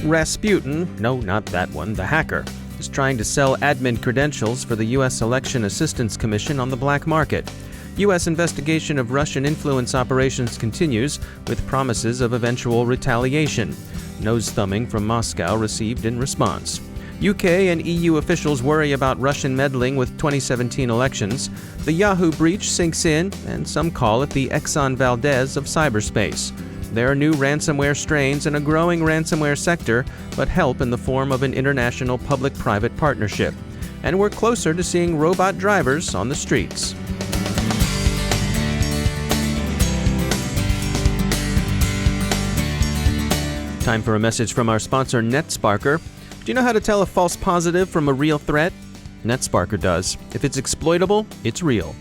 Rasputin, no, not that one, the hacker, is trying to sell admin credentials for the U.S. Election Assistance Commission on the black market. U.S. investigation of Russian influence operations continues, with promises of eventual retaliation. Nose-thumbing from Moscow received in response. UK and EU officials worry about Russian meddling with 2017 elections. The Yahoo breach sinks in, and some call it the Exxon Valdez of cyberspace. There are new ransomware strains and a growing ransomware sector, but help in the form of an international public-private partnership. And we're closer to seeing robot drivers on the streets. Time for a message from our sponsor, NetSparker. Do you know how to tell a false positive from a real threat? NetSparker does. If it's exploitable, it's real.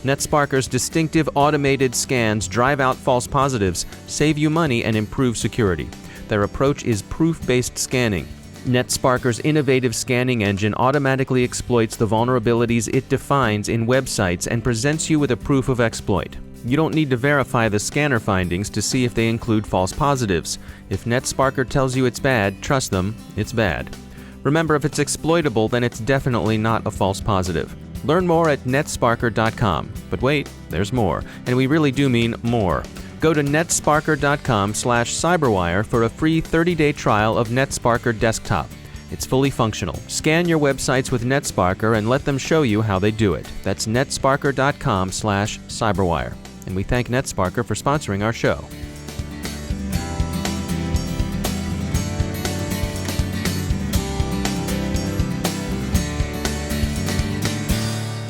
NetSparker's distinctive automated scans drive out false positives, save you money, and improve security. Their approach is proof-based scanning. NetSparker's innovative scanning engine automatically exploits the vulnerabilities it defines in websites and presents you with a proof of exploit. You don't need to verify the scanner findings to see if they include false positives. If NetSparker tells you it's bad, trust them, it's bad. Remember, if it's exploitable, then it's definitely not a false positive. Learn more at netsparker.com. But wait, there's more. And we really do mean more. Go to netsparker.com/cyberwire for a free 30-day trial of NetSparker Desktop. It's fully functional. Scan your websites with NetSparker and let them show you how they do it. That's netsparker.com/cyberwire. And we thank NetSparker for sponsoring our show.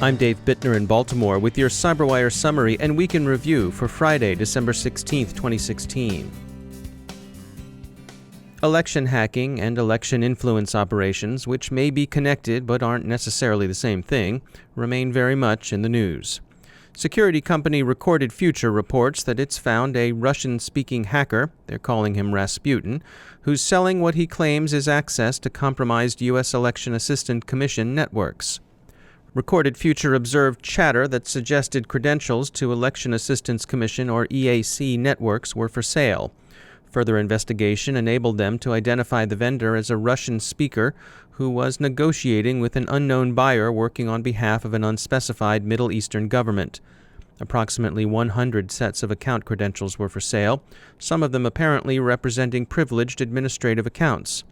I'm Dave Bittner in Baltimore with your CyberWire summary and week in review for Friday, December 16, 2016. Election hacking and election influence operations, which may be connected but aren't necessarily the same thing, remain very much in the news. Security company Recorded Future reports that it's found a Russian-speaking hacker, they're calling him Rasputin, who's selling what he claims is access to compromised U.S. Election Assistance Commission networks. Recorded Future observed chatter that suggested credentials to Election Assistance Commission or EAC networks were for sale. Further investigation enabled them to identify the vendor as a Russian speaker who was negotiating with an unknown buyer working on behalf of an unspecified Middle Eastern government. Approximately 100 sets of account credentials were for sale, some of them apparently representing privileged administrative accounts.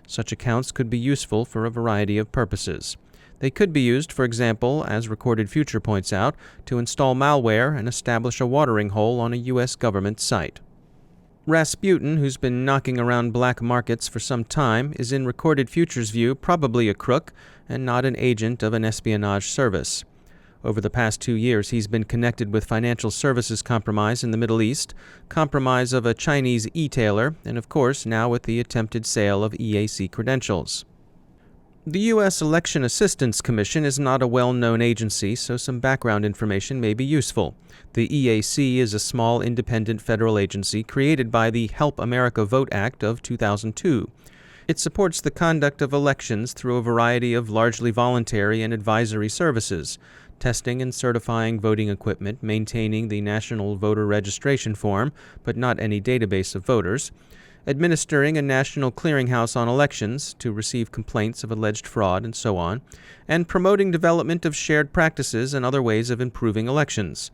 Such accounts could be useful for a variety of purposes. They could be used, for example, as Recorded Future points out, to install malware and establish a watering hole on a U.S. government site. Rasputin, who's been knocking around black markets for some time, is in Recorded Future's view probably a crook and not an agent of an espionage service. Over the past 2 years, he's been connected with financial services compromise in the Middle East, compromise of a Chinese e-tailer, and of course now with the attempted sale of EAC credentials. The U.S. Election Assistance Commission is not a well-known agency, so some background information may be useful. The EAC is a small independent federal agency created by the Help America Vote Act of 2002. It supports the conduct of elections through a variety of largely voluntary and advisory services, testing and certifying voting equipment, maintaining the National Voter Registration Form, but not any database of voters, administering a national clearinghouse on elections to receive complaints of alleged fraud and so on, and promoting development of shared practices and other ways of improving elections.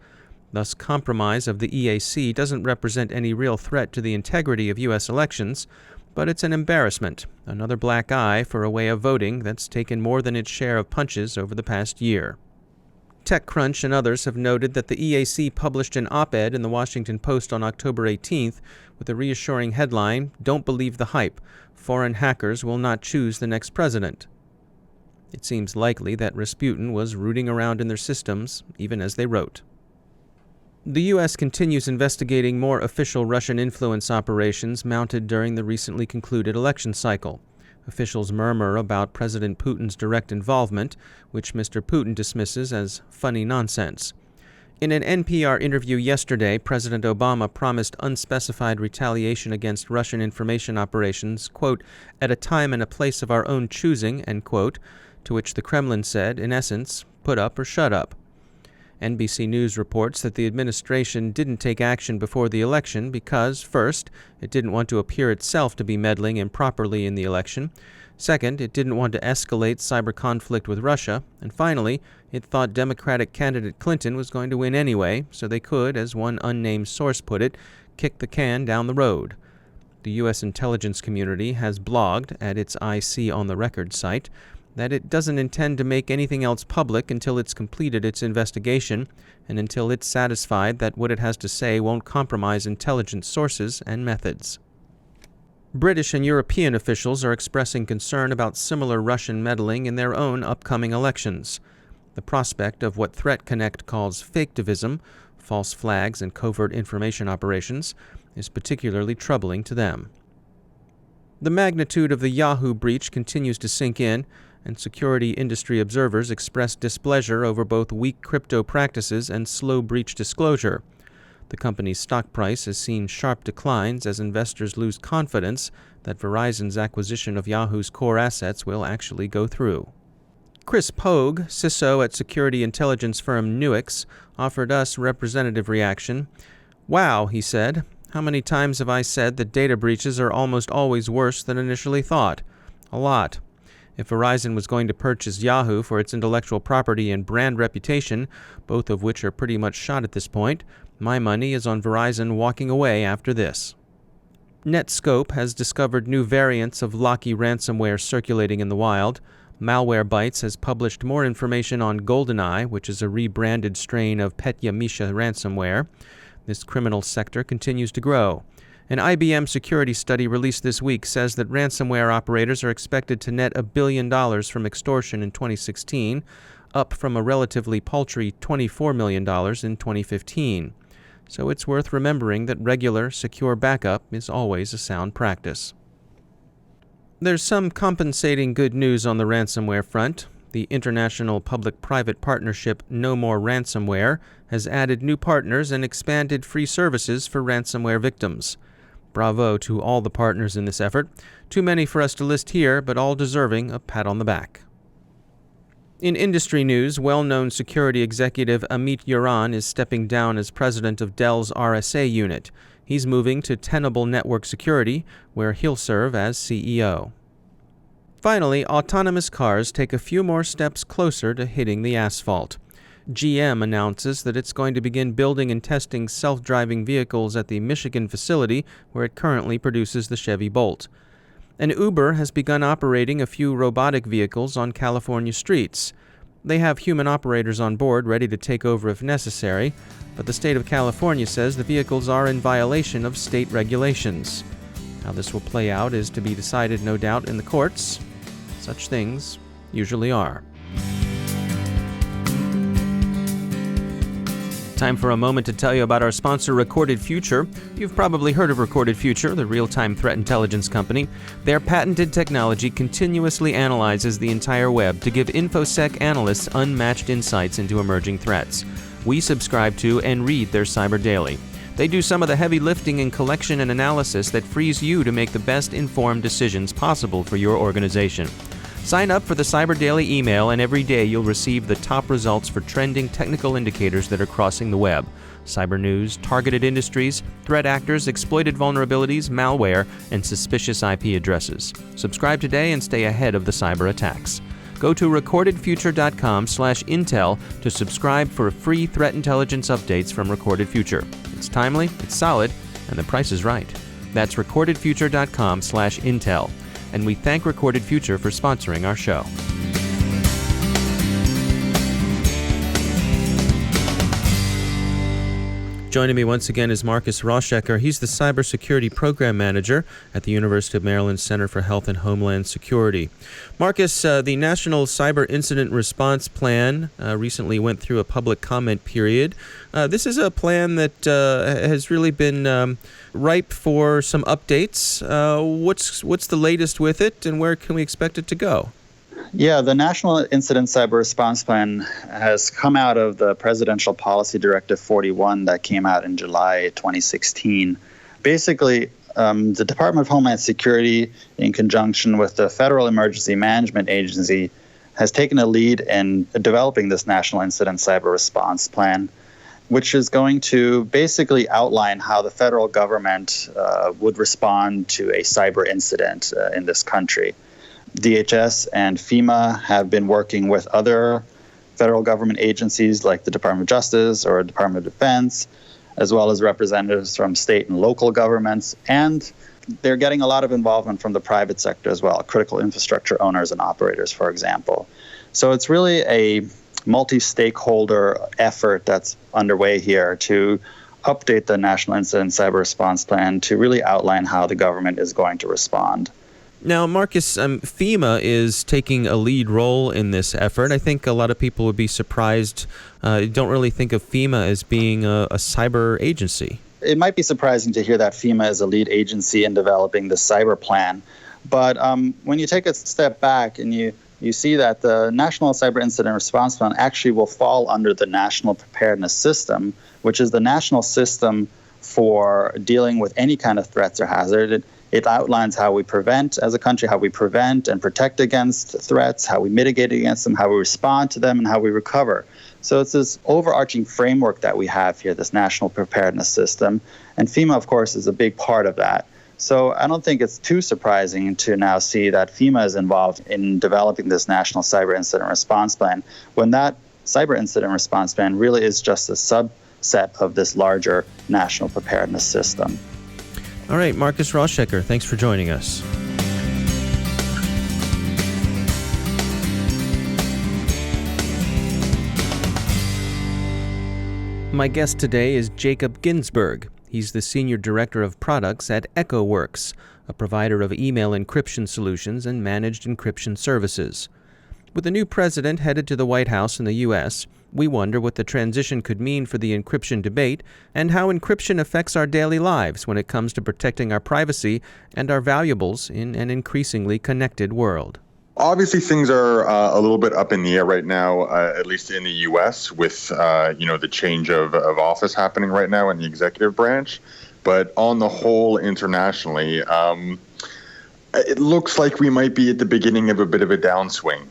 Thus, compromise of the EAC doesn't represent any real threat to the integrity of U.S. elections, but it's an embarrassment, another black eye for a way of voting that's taken more than its share of punches over the past year. TechCrunch and others have noted that the EAC published an op-ed in the Washington Post on October 18th with a reassuring headline, "Don't believe the hype. Foreign hackers will not choose the next president." It seems likely that Rasputin was rooting around in their systems, even as they wrote. The U.S. continues investigating more official Russian influence operations mounted during the recently concluded election cycle. Officials murmur about President Putin's direct involvement, which Mr. Putin dismisses as funny nonsense. In an NPR interview yesterday, President Obama promised unspecified retaliation against Russian information operations, quote, "at a time and a place of our own choosing," end quote, to which the Kremlin said, in essence, put up or shut up. NBC News reports that the administration didn't take action before the election because, first, it didn't want to appear itself to be meddling improperly in the election. Second, it didn't want to escalate cyber conflict with Russia. And finally, it thought Democratic candidate Clinton was going to win anyway, so they could, as one unnamed source put it, kick the can down the road. The U.S. intelligence community has blogged at its IC on the Record site that it doesn't intend to make anything else public until it's completed its investigation and until it's satisfied that what it has to say won't compromise intelligence sources and methods. British and European officials are expressing concern about similar Russian meddling in their own upcoming elections. The prospect of what Threat Connect calls faketivism, false flags and covert information operations, is particularly troubling to them. The magnitude of the Yahoo breach continues to sink in, and security industry observers express displeasure over both weak crypto practices and slow breach disclosure. The company's stock price has seen sharp declines as investors lose confidence that Verizon's acquisition of Yahoo's core assets will actually go through. Chris Pogue, CISO at security intelligence firm Nuix, offered us representative reaction. "Wow," he said. "How many times have I said that data breaches are almost always worse than initially thought? A lot. If Verizon was going to purchase Yahoo for its intellectual property and brand reputation, both of which are pretty much shot at this point, my money is on Verizon walking away after this." Netscope has discovered new variants of Locky ransomware circulating in the wild. Malwarebytes has published more information on GoldenEye, which is a rebranded strain of Petya Misha ransomware. This criminal sector continues to grow. An IBM security study released this week says that ransomware operators are expected to net $1 billion from extortion in 2016, up from a relatively paltry $24 million in 2015. So it's worth remembering that regular, secure backup is always a sound practice. There's some compensating good news on the ransomware front. The international public-private partnership No More Ransomware has added new partners and expanded free services for ransomware victims. Bravo to all the partners in this effort. Too many for us to list here, but all deserving a pat on the back. In industry news, well-known security executive Amit Yoran is stepping down as president of Dell's RSA unit. He's moving to Tenable Network Security, where he'll serve as CEO. Finally, autonomous cars take a few more steps closer to hitting the asphalt. GM announces that it's going to begin building and testing self-driving vehicles at the Michigan facility where it currently produces the Chevy Bolt. And Uber has begun operating a few robotic vehicles on California streets. They have human operators on board ready to take over if necessary, but the state of California says the vehicles are in violation of state regulations. How this will play out is to be decided, no doubt, in the courts. Such things usually are. Time for a moment to tell you about our sponsor, Recorded Future. You've probably heard of Recorded Future, the real-time threat intelligence company. Their patented technology continuously analyzes the entire web to give InfoSec analysts unmatched insights into emerging threats. We subscribe to and read their Cyber Daily. They do some of the heavy lifting in collection and analysis that frees you to make the best informed decisions possible for your organization. Sign up for the Cyber Daily email, and every day you'll receive the top results for trending technical indicators that are crossing the web. Cyber news, targeted industries, threat actors, exploited vulnerabilities, malware, and suspicious IP addresses. Subscribe today and stay ahead of the cyber attacks. Go to recordedfuture.com/intel to subscribe for free threat intelligence updates from Recorded Future. It's timely, it's solid, and the price is right. That's recordedfuture.com/intel. And we thank Recorded Future for sponsoring our show. Joining me once again is Markus Rauschecker. He's the Cybersecurity Program Manager at the University of Maryland Center for Health and Homeland Security. Markus, the National Cyber Incident Response Plan recently went through a public comment period. This is a plan that has really been ripe for some updates. What's the latest with it, and where can we expect it to go? Yeah, the National Incident Cyber Response Plan has come out of the Presidential Policy Directive 41 that came out in July 2016. Basically, the Department of Homeland Security, in conjunction with the Federal Emergency Management Agency, has taken a lead in developing this National Incident Cyber Response Plan, which is going to basically outline how the federal government would respond to a cyber incident in this country. DHS and FEMA have been working with other federal government agencies like the Department of Justice or Department of Defense, as well as representatives from state and local governments, and they're getting a lot of involvement from the private sector as well, critical infrastructure owners and operators, for example. So it's really a multi-stakeholder effort that's underway here to update the National Incident Cyber Response Plan to really outline how the government is going to respond. Now, Markus, FEMA is taking a lead role in this effort. I think a lot of people would be surprised, don't really think of FEMA as being a cyber agency. It might be surprising to hear that FEMA is a lead agency in developing the cyber plan. But when you take a step back and you see that the National Cyber Incident Response Plan actually will fall under the National Preparedness System, which is the national system for dealing with any kind of threats or hazard. It outlines how we prevent, as a country, how we prevent and protect against threats, how we mitigate against them, how we respond to them, and how we recover. So it's this overarching framework that we have here, this national preparedness system. And FEMA, of course, is a big part of that. So I don't think it's too surprising to now see that FEMA is involved in developing this National Cyber Incident Response Plan, when that Cyber Incident Response Plan really is just a subset of this larger national preparedness system. All right, Markus Rauschecker, thanks for joining us. My guest today is Jacob Ginsberg. He's the Senior Director of Products at EchoWorx, a provider of email encryption solutions and managed encryption services. With the new president headed to the White House in the U.S., we wonder what the transition could mean for the encryption debate and how encryption affects our daily lives when it comes to protecting our privacy and our valuables in an increasingly connected world. Obviously, things are a little bit up in the air right now, at least in the U.S., with the change of office happening right now in the executive branch. But on the whole, internationally, it looks like we might be at the beginning of a bit of a downswing,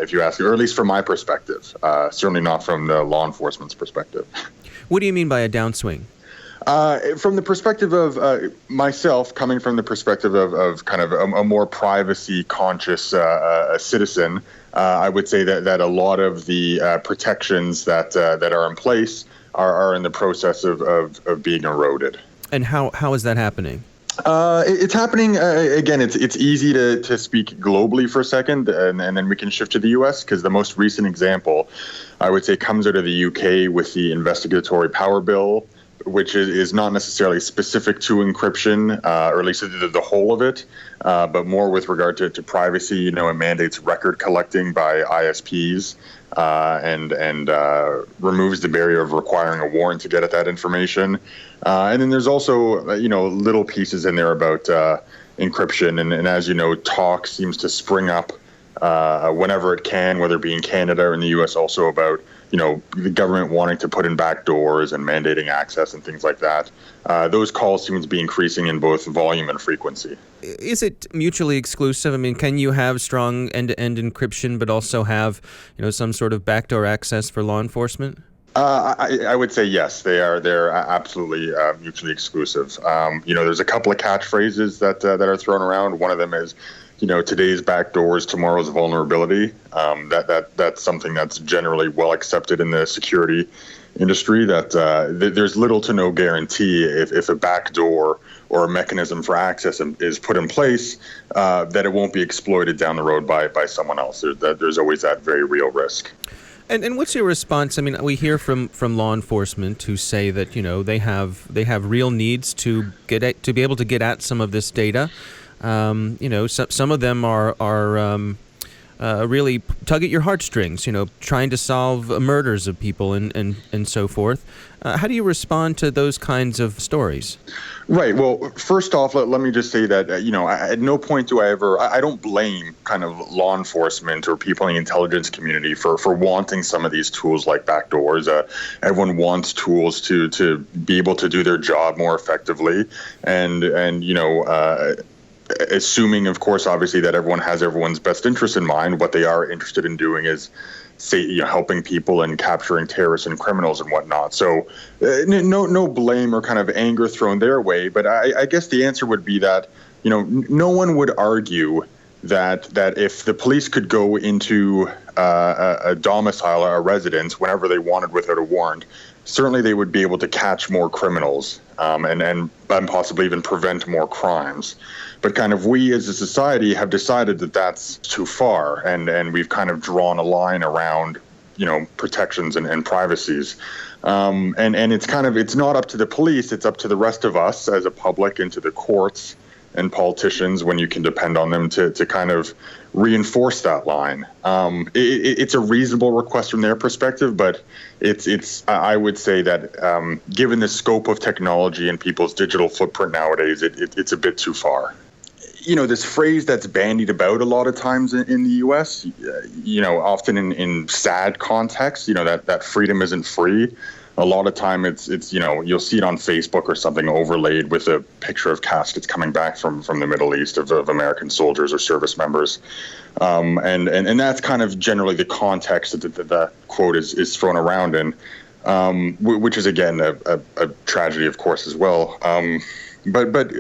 if you ask me, or at least from my perspective. Certainly not from the law enforcement's perspective. What do you mean by a downswing? From the perspective of myself, coming from the perspective of kind of a more privacy-conscious citizen, I would say that a lot of the protections that are in place are in the process of being eroded. And how is that happening? It's happening, again, it's easy to speak globally for a second, and then we can shift to the U.S., because the most recent example, I would say, comes out of the U.K. with the investigatory power bill, which is not necessarily specific to encryption, or at least the whole of it, but more with regard to privacy. It mandates record collecting by ISPs and removes the barrier of requiring a warrant to get at that information. And then there's also, little pieces in there about encryption. And as you know, talk seems to spring up whenever it can, whether it be in Canada or in the U.S., also about the government wanting to put in backdoors and mandating access and things like that. Those calls seem to be increasing in both volume and frequency. Is it mutually exclusive? I mean, can you have strong end-to-end encryption but also have, some sort of backdoor access for law enforcement? I would say yes, they're absolutely mutually exclusive. There's a couple of catchphrases that are thrown around. One of them is, today's backdoors, tomorrow's vulnerability. That's something that's generally well accepted in the security industry, that there's little to no guarantee if a backdoor or a mechanism for access is put in place, that it won't be exploited down the road by someone else. There's always that very real risk. And what's your response? I mean, we hear from law enforcement who say that they have real needs to be able to get at some of this data. Some of them are really tug at your heartstrings. Trying to solve murders of people and so forth. How do you respond to those kinds of stories? Right. Well, first off, let me just say that, at no point do I don't blame kind of law enforcement or people in the intelligence community for wanting some of these tools like backdoors. Everyone wants tools to be able to do their job more effectively. And assuming, of course, obviously, that everyone has everyone's best interest in mind. What they are interested in doing is, say, helping people and capturing terrorists and criminals and whatnot. So no blame or kind of anger thrown their way. But I guess the answer would be that, no one would argue that if the police could go into a domicile or a residence whenever they wanted without a warrant, certainly they would be able to catch more criminals and possibly even prevent more crimes. But kind of we as a society have decided that that's too far, and we've kind of drawn a line around, protections and privacies. And it's not up to the police, it's up to the rest of us as a public and to the courts and politicians, when you can depend on them to kind of reinforce that line. It's a reasonable request from their perspective, but I would say that given the scope of technology and people's digital footprint nowadays, it's a bit too far. This phrase that's bandied about a lot of times in the U.S., often in sad contexts, that freedom isn't free. A lot of time it's you'll see it on Facebook or something overlaid with a picture of caskets coming back from the Middle East of American soldiers or service members. And that's kind of generally the context that the quote is thrown around in, which is, again, a tragedy, of course, as well. But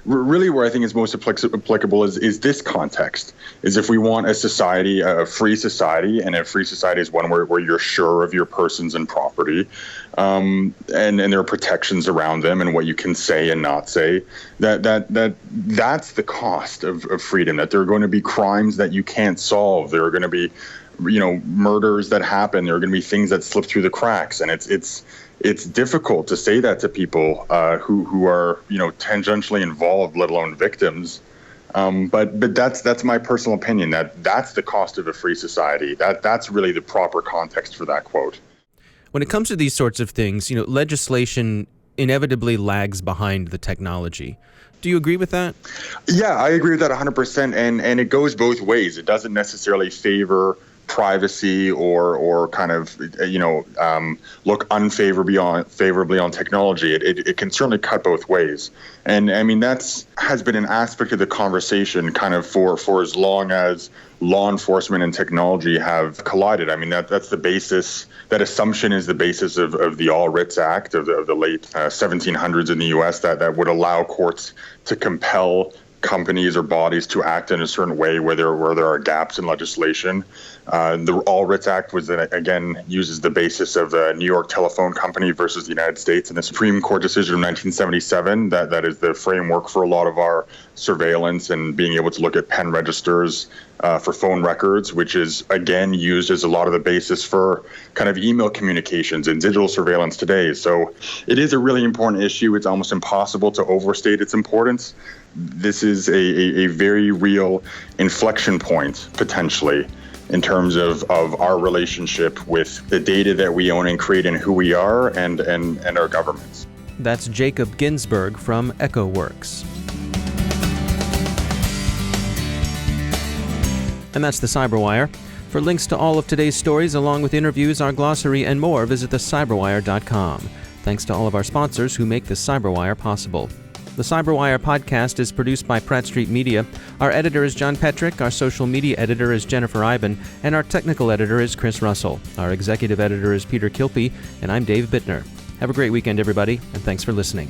really where I think is most applicable is this context, is if we want a society, a free society, and a free society is one where you're sure of your persons and property, and there are protections around them and what you can say and not say, that's the cost of freedom, that there are going to be crimes that you can't solve. There are going to be, murders that happen. There are going to be things that slip through the cracks, and it's difficult to say that to people who are tangentially involved, let alone victims. But that's my personal opinion. That's the cost of a free society. That's really the proper context for that quote. When it comes to these sorts of things, legislation inevitably lags behind the technology. Do you agree with that? Yeah, I agree with that 100%. And it goes both ways. It doesn't necessarily favor privacy or kind of look unfavorably on technology. It can certainly cut both ways, and I mean has been an aspect of the conversation kind of for as long as law enforcement and technology have collided. I mean that's the basis. That assumption is the basis of the All Writs Act of the late 1700s in the U.S. that would allow courts to compel companies or bodies to act in a certain way where there are gaps in legislation. The All Writs Act uses the basis of the New York Telephone Company versus the United States and the Supreme Court decision of 1977. That is the framework for a lot of our surveillance and being able to look at pen registers for phone records, which is again used as a lot of the basis for kind of email communications and digital surveillance today. So it is a really important issue. It's almost impossible to overstate its importance. This is a very real inflection point, potentially, in terms of our relationship with the data that we own and create and who we are and our governments. That's Jacob Ginsberg from EchoWorx. And that's the CyberWire. For links to all of today's stories, along with interviews, our glossary, and more, visit thecyberwire.com. Thanks to all of our sponsors who make the CyberWire possible. The CyberWire podcast is produced by Pratt Street Media. Our editor is John Petrick, our social media editor is Jennifer Iben, and our technical editor is Chris Russell. Our executive editor is Peter Kilpie, and I'm Dave Bittner. Have a great weekend, everybody, and thanks for listening.